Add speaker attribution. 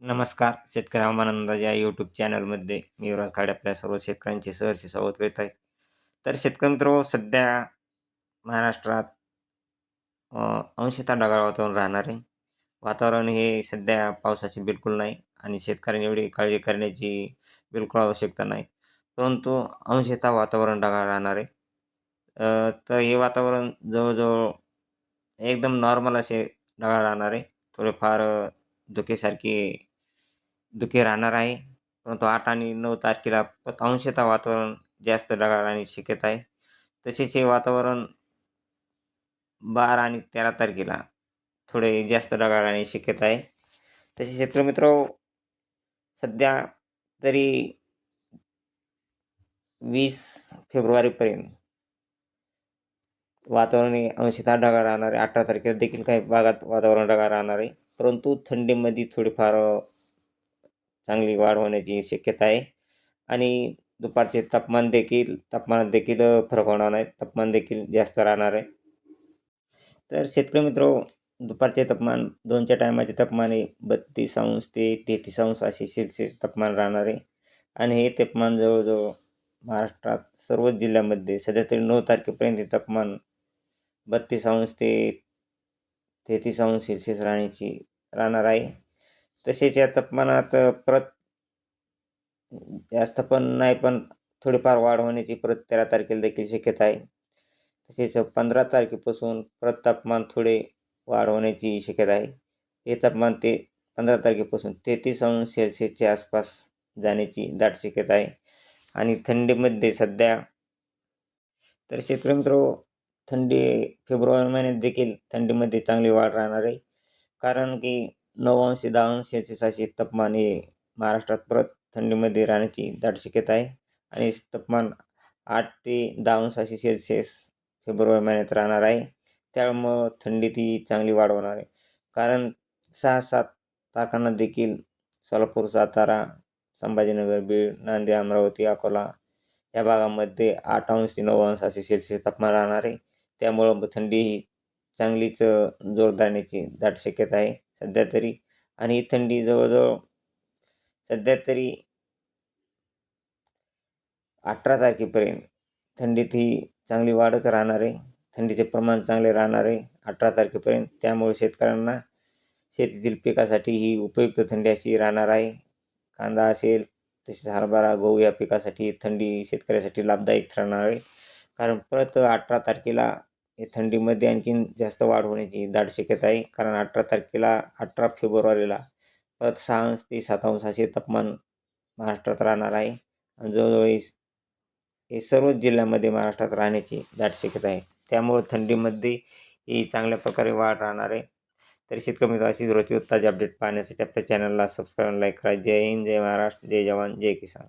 Speaker 1: नमस्कार. शेतकरी हवामान अंदाज या यूट्यूब चॅनलमध्ये मी युवराज खाडे आपल्या सर्व शेतकऱ्यांचे सहर्ष स्वागत करीत आहे. तर शेतकरी मित्र सध्या महाराष्ट्रात अंशतः ढगाळ वातावरण राहणार आहे. वातावरण हे सध्या पावसाचे बिलकुल नाही आणि शेतकऱ्यांनी एवढी काळजी करण्याची बिलकुल आवश्यकता नाही. परंतु अंशतः वातावरण ढगाळ राहणार आहे. तर हे वातावरण जवळ-जवळ एकदम नॉर्मल असे ढगाळ राहणार आहे. थोडेफार धुकेसारखे धुके राहणार आहे. परंतु 8 आणि 9 तारखेला अंशतः वातावरण जास्त ढगाळ राहण्याची शक्यता आहे. तसेच हे वातावरण 12 आणि 13 तारखेला थोडे जास्त ढगाळ राहण्याची शक्यता आहे. तसेच शेतकरी मित्रांनो, सध्या तरी 20 फेब्रुवारीपर्यंत वातावरण हे अंशतः ढगाळ राहणार आहे. 18 तारखेला देखील काही भागात वातावरण ढगाळ राहणार आहे. परंतु थंडीमध्ये थोडीफार चांगली वाढ होण्याची शक्यता आहे आणि दुपारचे तापमानात देखील फरक होणार नाही. तापमान देखील जास्त राहणार आहे. तर शेतकरी मित्रांनो, दुपारचे तापमान 2च्या टायमाचे तापमान हे 32° ते 33° असे सेल्सिअस तापमान राहणार आहे आणि हे तापमान जवळ-जवळ महाराष्ट्रात सर्वच जिल्ह्यामध्ये सध्या तरी 9 तारखेपर्यंत हे तापमान 32° ते 33° सेल्सिअस राहणार आहे. तसेच या तापमानात परत जास्त पण नाही, पण थोडीफार वाढ होण्याची परत 13 तारखेला देखील शक्यता आहे. तसेच 15 तारखेपासून परत तापमान थोडे वाढ होण्याची शक्यता आहे. हे तापमान ते 15 तारखेपासून 33° सेल्सिअसच्या आसपास जाण्याची दाट शक्यता आहे आणि थंडीमध्ये सध्या तर शेतकरी मित्रांनो, थंडी फेब्रुवारी महिन्यात देखील थंडीमध्ये चांगली वाढ राहणार आहे. कारण की 9° ते 10° सेल्सिअस असे तापमान हे महाराष्ट्रात परत थंडीमध्ये राहण्याची दाट शक्यता आहे आणि तापमान 8 ते 10° असे सेल्सिअस फेब्रुवारी महिन्यात राहणार आहे. त्यामुळं थंडीत ही चांगली वाढ होणार आहे. कारण 6-7 तारखांना देखील सोलापूर, सातारा, संभाजीनगर, बीड, नांदेड, अमरावती, अकोला या भागामध्ये 8° ते 9° असे सेल्सिअस तापमान राहणार आहे. त्यामुळं थंडी ही चांगलीच जोर धरण्याची दाट शक्यता आहे सध्या तरी आणि ही थंडी जवळ-जवळ सध्या तरी 18 तारखेपर्यंत थंडीत ही चांगली वाढच राहणार आहे. थंडीचे प्रमाण चांगले राहणार आहे 18 तारखेपर्यंत. त्यामुळे शेतकऱ्यांना शेतीतील पिकासाठी ही उपयुक्त थंडी अशी राहणार आहे. कांदा असेल, तसेच हरभरा, गहू या पिकासाठी थंडी शेतकऱ्यासाठी लाभदायक ठरणार आहे. कारण परत 18 तारखेला हे थंडीमध्ये आणखीन जास्त वाढ होण्याची दाट शक्यता आहे. कारण 18 तारखेला 18 फेब्रुवारीला परत 6° ते 7° असे तापमान महाराष्ट्रात राहणार आहे आणि जवळजवळ हे सर्वच जिल्ह्यामध्ये महाराष्ट्रात राहण्याची दाट शक्यता आहे. त्यामुळं थंडीमध्ये ही चांगल्या प्रकारे वाढ राहणार आहे. तर शेतकरी मित्र अशीच रोजची ताजी अपडेट पाहण्यासाठी आपल्या चॅनलला सबस्क्राईब आणि लाईक करा. जय हिंद, जय महाराष्ट्र, जय जवान, जय किसान.